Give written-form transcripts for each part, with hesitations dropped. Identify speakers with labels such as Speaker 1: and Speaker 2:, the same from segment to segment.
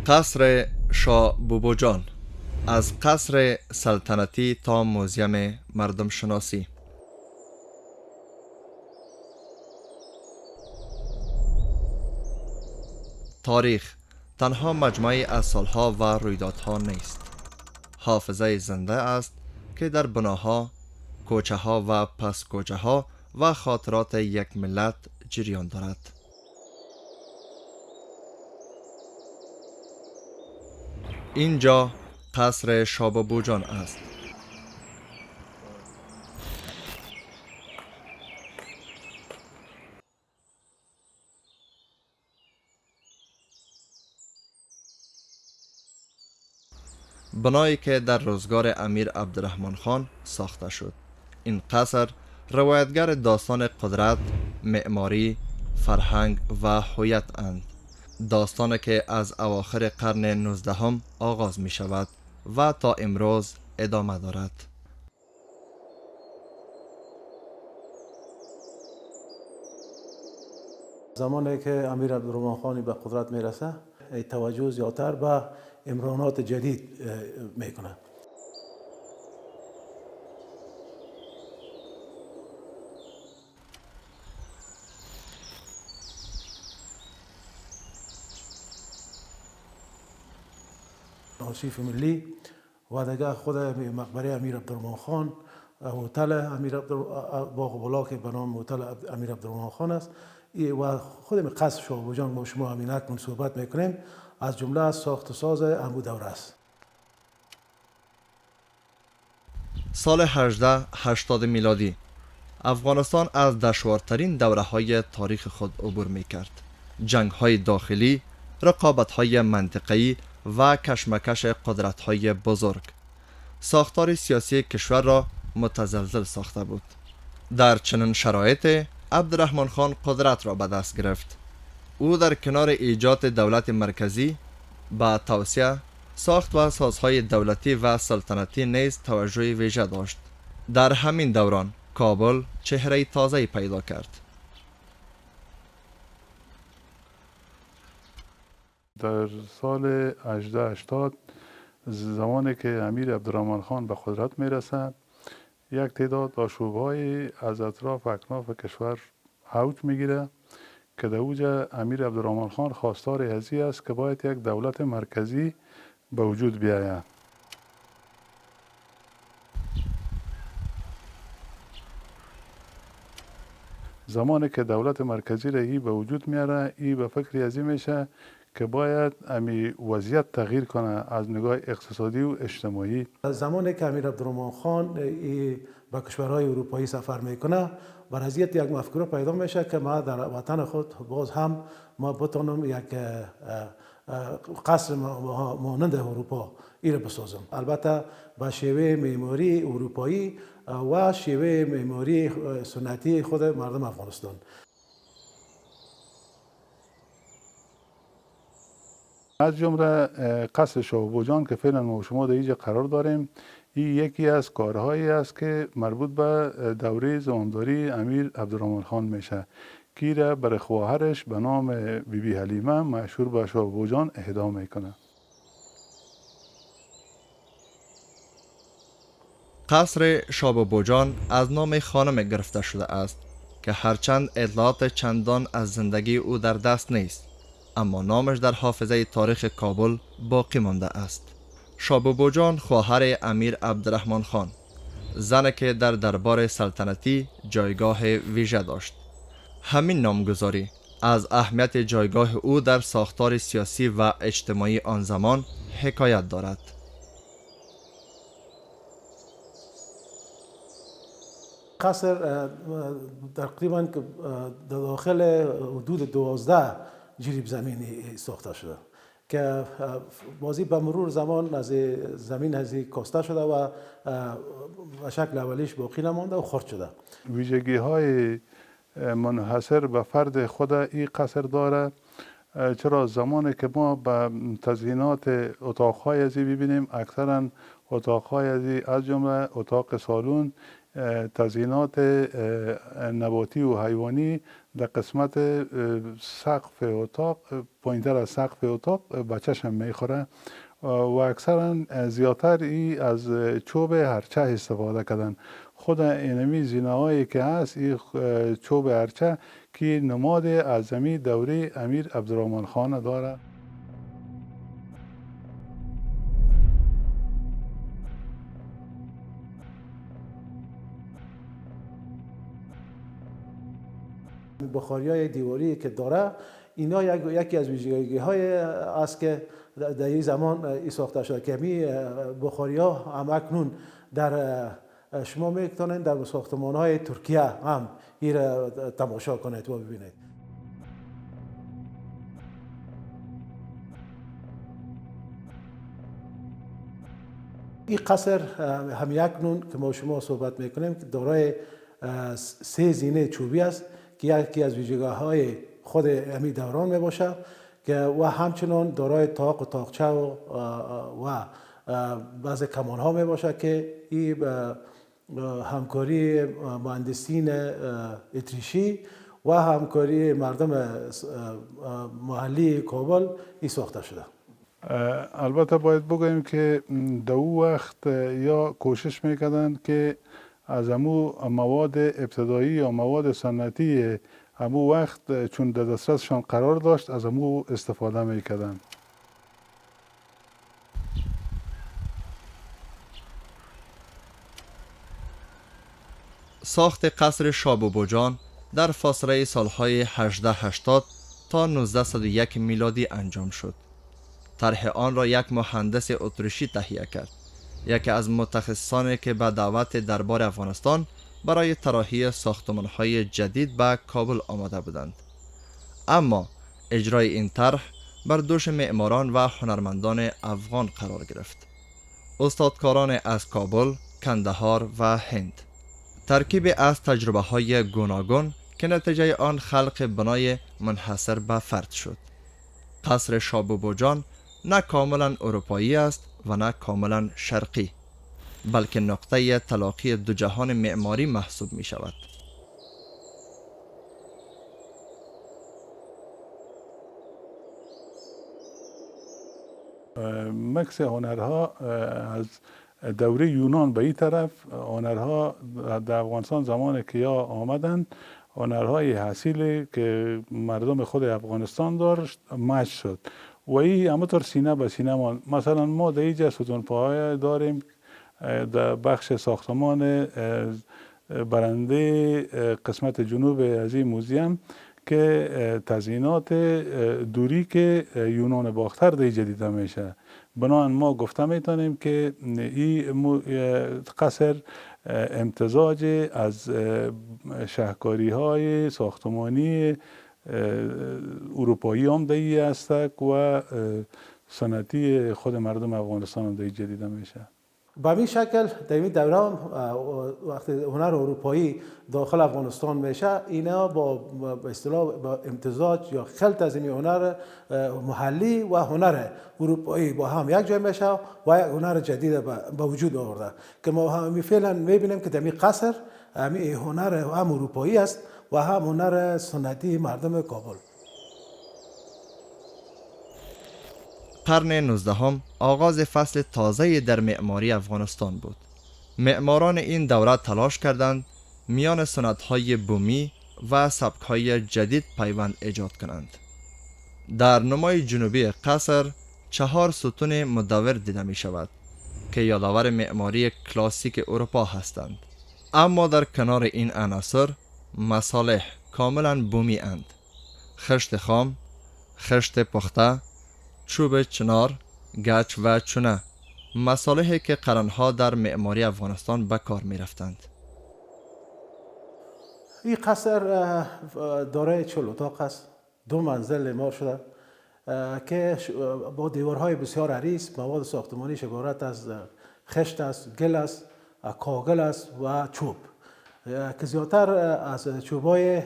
Speaker 1: قصر شاه بوبوجان، از قصر سلطنتی تا موزیم مردم شناسی. تاریخ تنها مجموعی از سالها و رویدادها نیست، حافظه زنده است که در بناها، کوچه ها و پس کوچه ها و خاطرات یک ملت جریان دارد. اینجا قصر شاه بوبوجان است. بنایی که در روزگار امیر عبدالرحمن خان ساخته شد. این قصر روایتگر داستان قدرت، معماری، فرهنگ و هویت اند. داستانی که از اواخر قرن 19 آغاز می شود و تا امروز ادامه دارد.
Speaker 2: زمانی که امیر عبدالرحمن خانی به قدرت میرسه، توجه زیادتر به امرانات جدید میکنه. آرشیف ملی و دیگه خود مقبره امیر عبدالرحمن خان، هتل باغ بلا که به نام هتل امیر عبدالرحمن خان است، و خود قصر شاه بوبوجان با شما همینک من صحبت میکنیم، از جمله از ساخت و ساز امو دوره است.
Speaker 1: سال 1880 میلادی افغانستان از دشوارترین دوره های تاریخ خود عبور می کرد. جنگ های داخلی، رقابت های منطقه‌ای و کشمکش قدرت های بزرگ ساختار سیاسی کشور را متزلزل ساخته بود. در چنین شرایط عبدالرحمن خان قدرت را به دست گرفت. او در کنار ایجاد دولت مرکزی به توسعه، ساخت و سازهای دولتی و سلطنتی نیز توجه ویژه داشت. در همین دوران کابل چهره تازه‌ای پیدا کرد.
Speaker 3: در سال 1880 زمانی که امیر عبدالرحمن خان به قدرت میرسد، یک تعداد آشوب‌های از اطراف اکناف کشور اوج میگیره که در اوج امیر عبدالرحمن خان خواستار ازی است که باید یک دولت مرکزی به وجود بیاید. زمانی که دولت مرکزی را به وجود میاره، به فکر ازی میشه که باید امی وضعیت تغییر کنه از نگاه اقتصادی و اجتماعی.
Speaker 2: زمانی که امیر عبدالرحمن خان به کشورهای اروپایی سفر میکنه، بر ازیت یک مفکوره پیدا میشه که ما در وطن خود باز هم ما بتونم یک قصر مانند اروپا را بسازم، البته با شیوه معماری اروپایی و شیوه معماری سنتی خود مردم افغانستان.
Speaker 3: از جمله قصر شاه بوبوجان که فعلا ما شما در اینجا قرار داریم، این یکی از کارهایی است که مربوط به دوره زمامداری امیر عبدالرحمن خان میشه که را برای خواهرش به نام بیبی حلیمه مشهور به شاه بوبوجان اهدا میکنه.
Speaker 1: قصر شاه بوبوجان از نام خانم گرفته شده است که هرچند اطلاعات چندان از زندگی او در دست نیست، اما نامش در حافظه تاریخ کابل باقی مانده است. شاه بوبوجان خواهر امیر عبدالرحمن خان، زنی که در دربار سلطنتی جایگاه ویژه داشت. همین نامگذاری از اهمیت جایگاه او در ساختار سیاسی و اجتماعی آن زمان حکایت دارد.
Speaker 2: قصر تقریبا داخل حدود 12 جریب زمینی ساخته شده که بازی به مرور زمان از زمین از کاسته شده و به شکل اولیش باقی نمانده و خرد شده.
Speaker 3: ویژگی های منحصر به فرد خود این قصر داره، چرا زمانی که ما به تزیینات اتاقهای ازی ببینیم، اکثرا اتاقهای ازی از جمله اتاق سالون تزیینات نباتی و حیوانی در قسمت سقف اتاق، پایینتر از سقف اتاق به چشم میخوره و اکثرا زیادتر از چوب هرچه استفاده کردن. خود اینمی زینه هایی که هست این چوب هرچه که نماد اعظمی دوره امیر عبدالرحمن خان داره.
Speaker 2: بخاری‌های دیواری که داره اینا یکی از ویژگی‌های است که در این زمان این ساخته شده که می بخاری‌ها هم اکنون در شما میتونید در ساختمان‌های ترکیه هم این را تماشا کنید و ببینید. این قصر هم اکنون که ما شما صحبت میکنیم که دارای 3 زینه چوبی است که یکی از ویژگی‌های خود همین دوران میباشه که و همچنان دارای طاق و طاقچه و بعض کمان‌ها میباشه که این همکاری مهندسین اتریشی و همکاری مردم محلی کابل این ساخته شده.
Speaker 3: البته باید بگوییم که در او وقت یا کوشش میکردن که از امو مواد ابتدایی یا مواد سنتی امو وقت چون در دسترسشان قرار داشت از امو استفاده میکردن.
Speaker 1: ساخت قصر شابوبوجان در فاصله سالهای 1880 تا 1901 میلادی انجام شد. طرح آن را یک مهندس اتریشی تهیه کرد، یکی از متخصصانی که به دعوت دربار افغانستان برای طراحی ساختمان‌های جدید به کابل آمده بودند. اما اجرای این طرح بر دوش معماران و هنرمندان افغان قرار گرفت. استادکاران از کابل، کندهار و هند. ترکیب از تجربه‌های گوناگون که نتیجه آن خلق بنای منحصر به فرد شد. قصر شابوبوجان نه کاملا اروپایی است و نه کاملا شرقی، بلکه نقطه تلاقی دو جهان معماری محسوب می شود.
Speaker 3: مکس هنرها از دوره یونان به این طرف، هنرها در افغانستان زمان که یا آمدند هنرهای حاصلی که مردم خود افغانستان داشت مچ شد و این همونطور سینه به سینه ما. مثلا ما در اینجا ستونپاهای داریم در بخش ساختمان برنده قسمت جنوب از این موزیم که تزیینات دوری که یونان باختر در اینجا دیده میشه. بنابراین ما گفته میتونیم که این قصر امتزاج از شهکاری های ساختمانی اروپایی هم دایی است و سنتی خود مردم افغانستان هم دایی دیده میشه.
Speaker 2: به این شکل در این دوره وقتی هنر اروپایی داخل افغانستان میشه اینا به اصطلاح با امتزاج یا خلط از این هنر محلی و هنر اروپایی با هم یک جای میشه و یک هنر جدید به وجود آورده که ما فعلا میبینیم که در این قصر همین هنر هم اروپایی است و هم هنر سنتی مردم کابل.
Speaker 1: قرن 19 آغاز فصل تازه در معماری افغانستان بود. معماران این دوره تلاش کردند میان سنت‌های بومی و سبک‌های جدید پیوند ایجاد کنند. در نمای جنوبی قصر 4 ستون مدور دیده می شود که یادآور معماری کلاسیک اروپا هستند. اما در کنار این عناصر مصالح کاملا بومی اند. خشت خام، خشت پخته، چوب چنار، گچ و چونه، مصالحی که قرنها در معماری افغانستان به کار می رفتند.
Speaker 2: این قصر دارای 40 اتاق است، 2 منزل معمار شده که با دیوارهای بسیار عریض، مواد ساختمانیش عبارت از خشت است، گل است، کاغل است و چوب که زیادتر از چوبای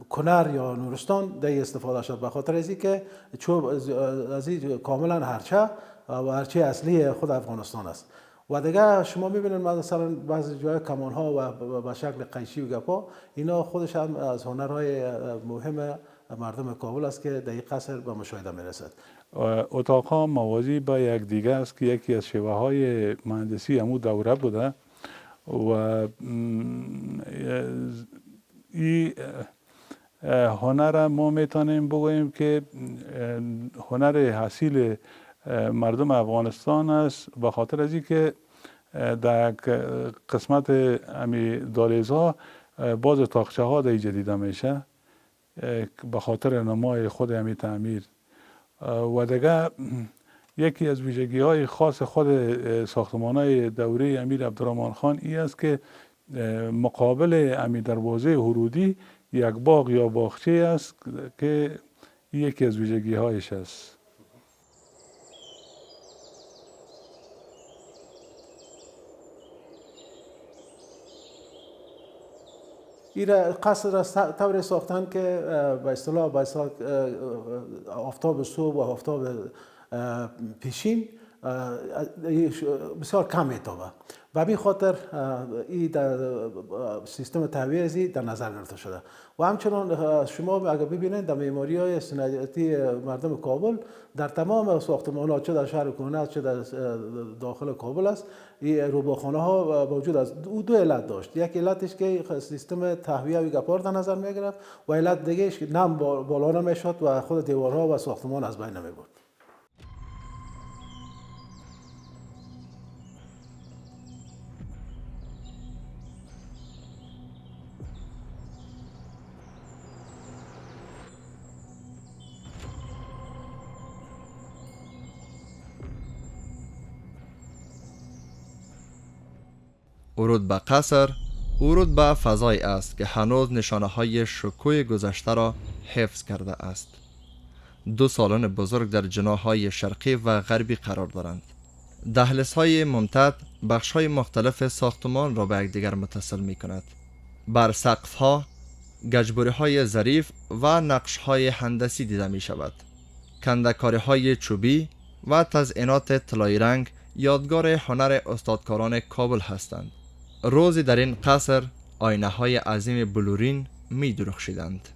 Speaker 2: کنر یا نورستان در استفاده شد به خاطر از اینکه چوب از این کاملا هرچه و هرچه اصلی خود افغانستان است و دیگه شما میبینید مثلا بعضی جای کمان ها و به شکل قیچی و گپا، اینا خودش هم از هنرهای مهم مردم کابل است که در این قصر به مشاهده میرسد.
Speaker 3: اتاقها موازی با یک دیگه است که یکی از شیوه های مهندسی همو دوره بوده و این هنر ما میتونیم بگوییم که هنر حاصل مردم افغانستان است، به خاطر از اینکه در قسمت امی دالیزها باز تاقچه ها در اینجا دیده میشه به خاطر نمای خود امی تعمیر. و دیگه یکی از ویژگی های خاص خود ساختمان های دوره امیر عبدالرحمن خان این است که مقابل امی دروازه ورودی یک باغ یا باغچه است که یکی از ویژگی هایش است.
Speaker 2: این قصر را طوری ساختن که به اصطلاح آفتاب صبح و آفتاب پیشین بسیار کم میتابه. و به خاطر این در سیستم تهویه در نظر گرفته شده. و همچنان شما اگر ببینید در معماری های صنعتی مردم کابل در تمام ساختمان‌ها، چه در شهر کهنه چه در داخل کابل است، این روباخانه ها موجود است. او دو علت داشت. یک علتش که سیستم تهویه و گپار در نظر میگرفت و علت دیگه‌اش که نم بالا نمیشد و خود دیوارها و ساختمان از بین نمیبرد.
Speaker 1: ورود به قصر ورود به فضایی است که هنوز نشانه های شکوه گذشته را حفظ کرده است. دو سالن بزرگ در جناح‌های شرقی و غربی قرار دارند. دهلیزهای ممتد بخش‌های مختلف ساختمان را به یکدیگر متصل می‌کند. بر سقف‌ها گچبری‌های ظریف و نقش‌های هندسی دیده می‌شود. کنده‌کاری‌های چوبی و تزئینات طلایی رنگ یادگار هنر استادکاران کابل هستند. روزی در این قصر آینه‌های عظیم بلورین می درخشیدند.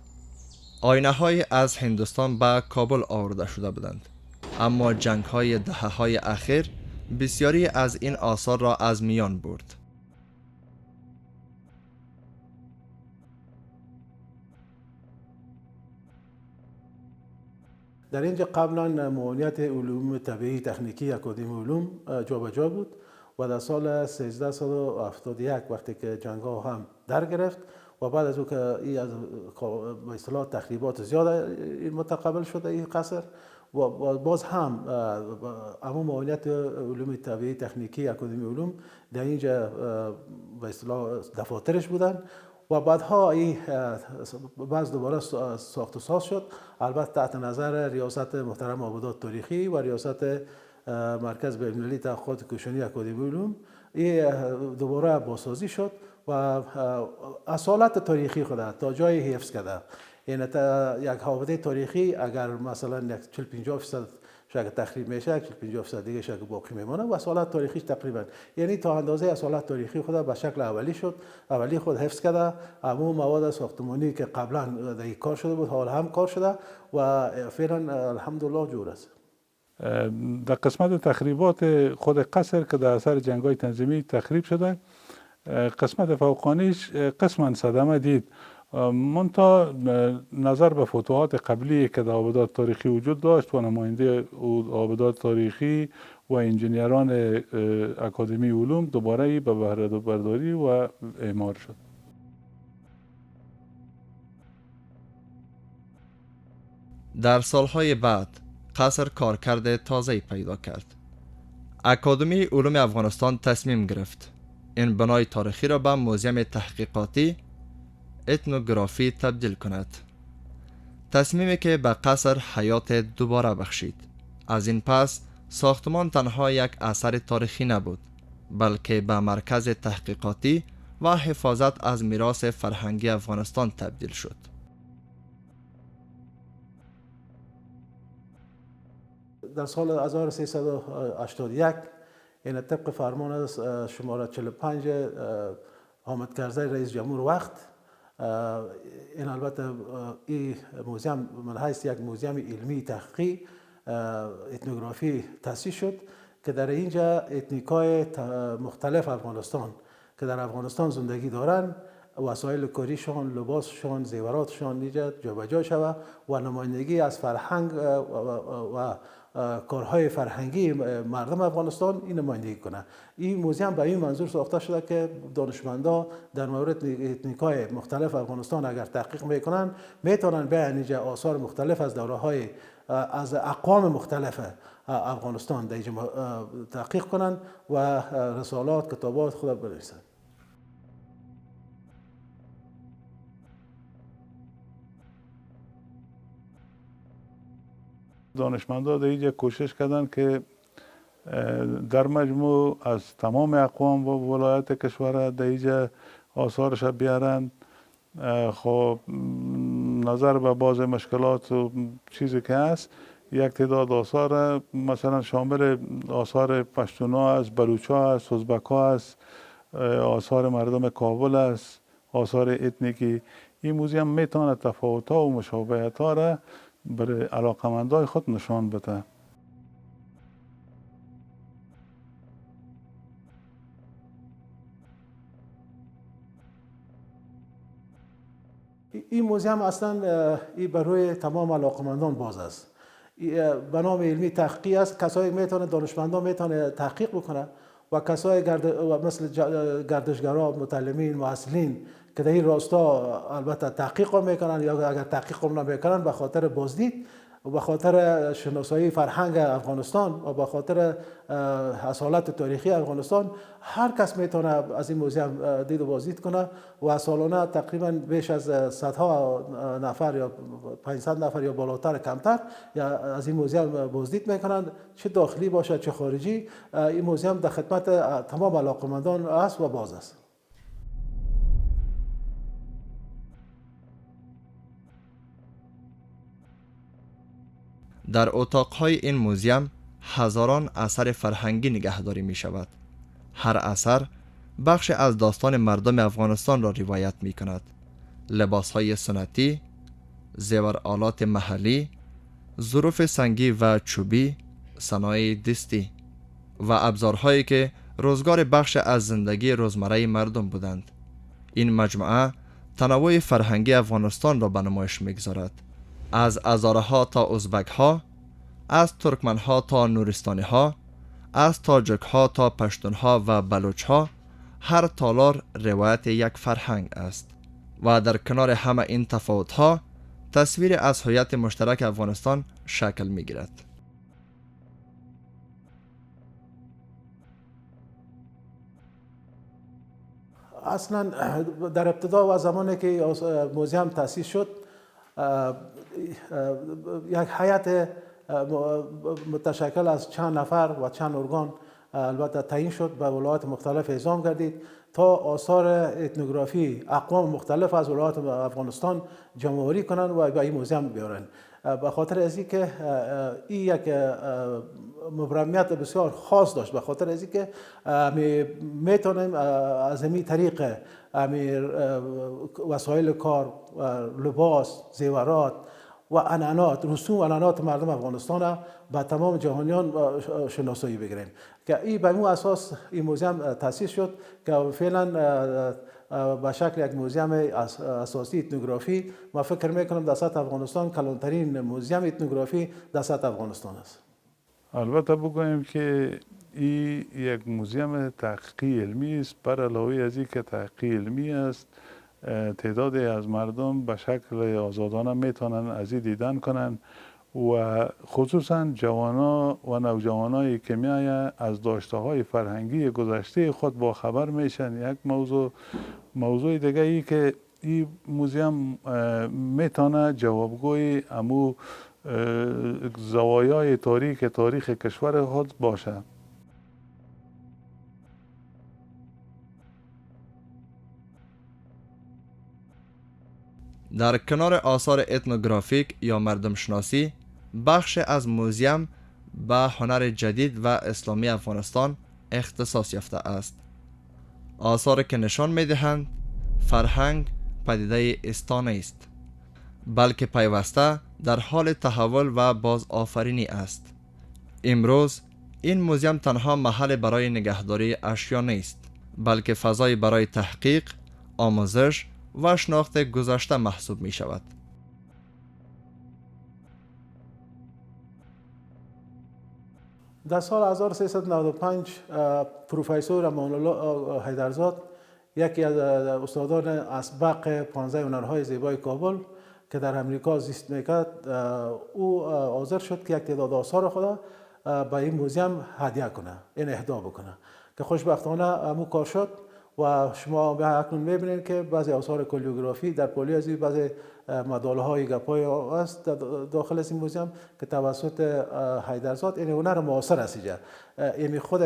Speaker 1: آینه‌های از هندوستان به کابل آورده شده بودند، اما جنگ‌های دهه‌های اخیر بسیاری از این آثار را از میان برد.
Speaker 2: در اینجا قبلا معاونیت علوم طبیعی تکنیکی اکادمی علوم جابجا بود و در سال 1371 وقتی که جنگ ها هم در گرفت و بعد از او که این از به اصطلاح تخریبات زیاد متقابل شده این قصر و باز هم اما معاونیت علوم طبیعی تکنیکی اکادمی علوم در اینجا به اصطلاح دفاترش بودن و بعدها این باز دوباره ساخت و ساز شد، البته تحت نظر ریاست محترم آبادات تاریخی و ریاست مرکز بین‌المللی تحقیقات کوشنی اکادمی علوم. این دوباره بازسازی شد و اصالت تاریخی خود تا جای حفظ کرده. یعنی یک حافظه تاریخی اگر مثلا 40-50% شاید تخریب میشه، 40-50% دیگه شاید باقی میمونه و اصالت تاریخیش تقریبا یعنی تا اندازه اصالت تاریخی خود به شکل اولی شد، اولی خود حفظ کرده. اما مواد ساختمانی که قبلا در کار شده بود حال هم کار شده و فعلا الحمدلله جور است.
Speaker 3: در قسمت تخریبات خود قصر که در اثر جنگ‌های تنظیمی تخریب شده، قسمت فوقانیش قسما صدمه دید. منتها نظر به فتوحات قبلی که در آبادات تاریخی وجود داشت و نماینده آبادات تاریخی و انجینیران اکادمی علوم دوباره به بهره برداری و اعمار شد.
Speaker 1: در سالهای بعد قصر کارکرد تازه‌ای پیدا کرد. اکادمی علوم افغانستان تصمیم گرفت این بنای تاریخی را به موزیم تحقیقاتی اتنوگرافی تبدیل کند. تصمیمی که به قصر حیات دوباره بخشید. از این پس ساختمان تنها یک اثر تاریخی نبود، بلکه به مرکز تحقیقاتی و حفاظت از میراث فرهنگی افغانستان تبدیل شد.
Speaker 2: در سال 1381 این طبق فرمان شماره 45 حامد کرزی رئیس جمهور وقت، این البته این موزیم من حیث یک موزیم علمی تحقیقی اتنوگرافی تأسیس شد که در اینجا اتنیکای مختلف افغانستان که در افغانستان زندگی دارند وسایل کاریشان، لباسشان، زیوراتشان اینجا جابجا شود و نمایندگی از فرهنگ و کارهای فرهنگی مردم افغانستان این نمایندگی کنه. این موزیم به این منظور ساخته شده که دانشمندان در مورد اتنیکای مختلف افغانستان اگر تحقیق میکنن میتونن بیان اینجا آثار مختلف از دوره‌های از اقوام مختلف افغانستان در اینجا تحقیق کنن و رسالات کتابات خود بنویسن.
Speaker 3: دانشمندان در اینجا کوشش کردن که در مجموع از تمام اقوام و ولایت کشور در اینجا آثارش بیارن. خب نظر به بعض مشکلات و چیزی که هست، یک تعداد آثار مثلا شامل آثار پشتونا است، بلوچا است، ازبکا است، آثار مردم کابل است، آثار اتنیکی. این موزیم میتونه تفاوت‌ها و مشابهت‌ها را برای علاقمندای خود نشان بده.
Speaker 2: این موزیم اصلا این برای تمام علاقمندان باز است. به نام علمی تحقیق است. کسایی میتونه دانشمندان میتونه تحقیق بکنه و کسای مثل گردشگرا، متعلمین، محصلین که در این راستا البته تحقیق میکنن یا اگر تحقیق نمیکنن به خاطر بازدید و به خاطر شناسایی فرهنگ افغانستان و به خاطر اصالت تاریخی افغانستان، هر کس میتونه از این موزیم دید و بازدید کنه و سالانه تقریبا بیش از صدها نفر یا 500 نفر یا بالاتر کمتر یا از این موزیم بازدید میکنند، چه داخلی باشه چه خارجی. این موزیم در خدمت تمام علاقمندان است و باز است.
Speaker 1: در اتاقهای این موزیم هزاران اثر فرهنگی نگهداری می شود. هر اثر بخش از داستان مردم افغانستان را روایت می کند. لباسهای سنتی، زیورآلات محلی، ظروف سنگی و چوبی، صنایع دستی و ابزارهایی که روزگار بخش از زندگی روزمره مردم بودند. این مجموعه تنوع فرهنگی افغانستان را به نمایش می‌گذارد. از هزاره‌ها تا ازبک‌ها، از ترکمن‌ها تا نورستانی‌ها، از تاجک‌ها تا پشتون‌ها و بلوچ‌ها، هر تالار روایت یک فرهنگ است و در کنار همه این تفاوت‌ها تصویر از هویت مشترک افغانستان شکل می‌گیرد.
Speaker 2: اصلا در ابتدا و زمانی که موزیم تأسیس شد، یک هیئت متشکل از چند نفر و چند ارگان البته تعیین شد، به ولایات مختلف اعزام گردید تا آثار اتنوگرافی اقوام مختلف از ولایات افغانستان جمع‌آوری کنند و به این موزیم بیارن. به خاطر از اینکه این یک مبرمیت بسیار خاص داشت، به خاطر از اینکه میتونیم از این طریق وسایل کار، لباس، زیورات و عنعنات، رسوم و عنعنات مردم افغانستان را به تمام جهانیان شناسایی بگیریم که این به اون اساس این موزیم تأسیس شد که فعلا به شکل یک موزیم اساسی اتنوگرافی ما فکر میکنم در سطح افغانستان کلانترین موزیم اتنوگرافی در سطح افغانستان است.
Speaker 3: البته بگوییم که این یک موزیم تحقیقی علمی است. بر علاوه از این که تحقیقی علمی است، تعدادی از مردم به شکل آزادانه میتونن از این دیدن کنن و خصوصا جوانا و نوجوانایی که میاین از داشته های فرهنگی گذشته خود با خبر میشن. یک موضوع دیگه ای که این موزیم میتونه جوابگوی امو زوایای تاریخ کشور خود باشه.
Speaker 1: در کنار آثار اتنوگرافیک یا مردم شناسی، بخش از موزیم به هنر جدید و اسلامی افغانستان اختصاص یافته است. آثاری که نشان می‌دهند فرهنگ پدیده استانه است، بلکه پیوسته در حال تحول و بازآفرینی است. امروز این موزیم تنها محل برای نگهداری اشیا نیست، بلکه فضای برای تحقیق، آموزش و شناخت گذشته محسوب می شود.
Speaker 2: در سال 1395 پروفسور امان الله حیدرزاد، یکی از استادان اسبق 15 هنرهای زیبای کابل که در امریکا زیست میکرد، او حاضر شد که یک تعداد آثار خود به این موزیم هدیه کنه، این اهدا بکنه که خوشبختانه همون کار شد و شما به اکنون میبینید که بعضی آثار کولیوگرافی در پولی از بعضی مداله های گپای است داخل از این موزیم که توسط حیدرزاد این هنر معاصر است. اینجا خود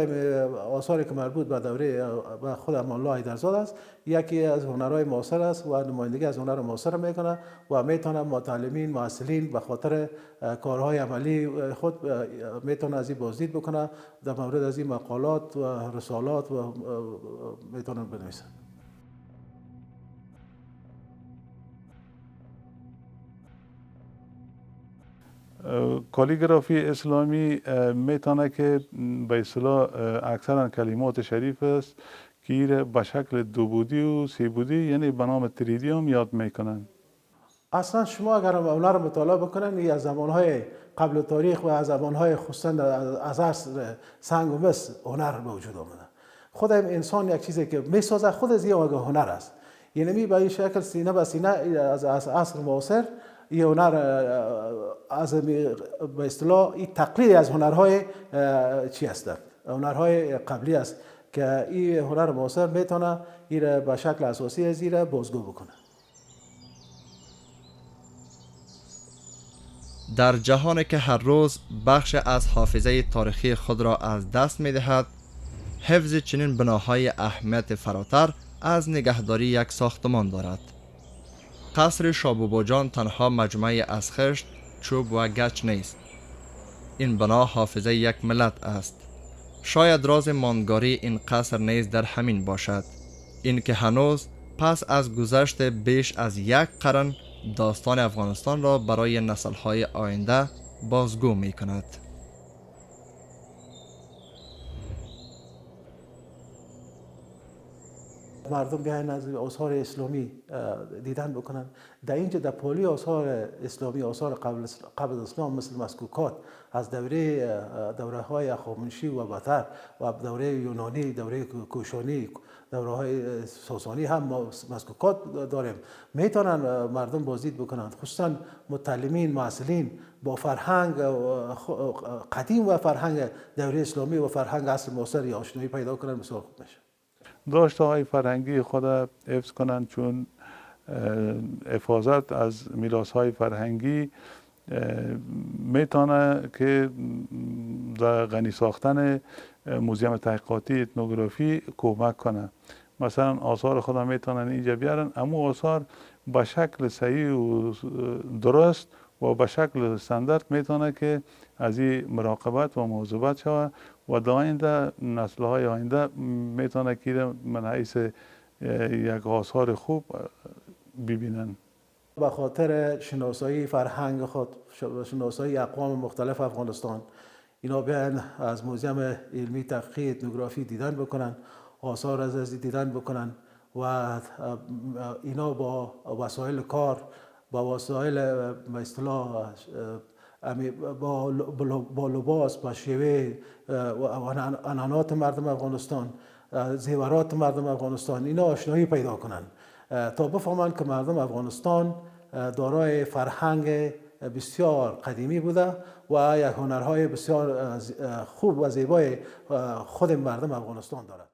Speaker 2: آثاری که مربوط به دوره به خود امان الله حیدرزاد است، یکی از هنرهای معاصر است و نمایندگی از هنر معاصر میکنه و میتونه متعلمین معلمین به خاطر کارهای عملی خود میتونه از این بازدید بکنه، در مورد از این مقالات و رسالات و میتونه بنویسه.
Speaker 3: کالیگرافی اسلامی میتونه که به اصطلاح اکثرا کلمات شریف است که به شکل دوبودی و سیبودی یعنی به نام تریدی هم یاد میکنن.
Speaker 2: اصلا شما اگر اونا رو مطالعه بکنن، این از زمانهای قبل تاریخ و از زمانهای خصوصا از عصر سنگ و مس هنر به وجود آمده. خود انسان یک چیزی که میسازه خود از این هنر است، یعنی به این شکل سینه به سینه از عصر معاصر این هنر از به اصطلاح این تقلید از هنرهای چی هستند، هنرهای قبلی است که این هنر معاصر میتونه این به شکل اساسی از این بازگو بکنه.
Speaker 1: در جهانی که هر روز بخش از حافظه تاریخی خود را از دست می دهد، حفظ چنین بناهای اهمیت فراتر از نگهداری یک ساختمان دارد. قصر شابوباجان تنها مجموعه از خشت، چوب و گچ نیست. این بنا حافظه یک ملت است. شاید راز ماندگاری این قصر نیز در همین باشد، این که هنوز پس از گذشت بیش از یک قرن داستان افغانستان را برای نسل‌های آینده بازگو می کند.
Speaker 2: مردم بیاین از آثار اسلامی دیدن بکنن. در اینجا در پولی آثار اسلامی، آثار قبل اسلام مثل مسکوکات از دوره های هخامنشی و بطر و دوره یونانی، دوره کوشانی، دوره های ساسانی هم مسکوکات داریم، میتونن مردم بازدید بکنن، خصوصا متعلمین معاصرین با فرهنگ قدیم و فرهنگ دوره اسلامی و فرهنگ عصر معاصر آشنایی پیدا کنن، بسیار خوب میشه.
Speaker 3: داشته های فرهنگی خود حفظ کنند، چون حفاظت از میراث های فرهنگی میتونه که در غنی ساختن موزیم تحقیقاتی اتنوگرافی کمک کنه. مثلا آثار خود میتونن اینجا بیارن، اما آثار به شکل صحیح و درست و به شکل استاندارد میتونه که از این مراقبت و مواظبت شود و در آینده نسل‌های آینده میتونه که من حیث یک آثار خوب ببینن.
Speaker 2: به خاطر شناسایی فرهنگ خود، شناسایی اقوام مختلف افغانستان، اینا بیان از موزیم علمی تحقیقی اتنوگرافی دیدن بکنن، آثار از دیدن بکنن و اینا با وسایل کار، با وسایل به اصطلاح با لباس، با شیوه عنعنات مردم افغانستان، زیورات مردم افغانستان، اینا آشنایی پیدا کنن تا بفهمن که مردم افغانستان دارای فرهنگ بسیار قدیمی بوده و یک هنرهای بسیار خوب و زیبای خود مردم افغانستان دارد.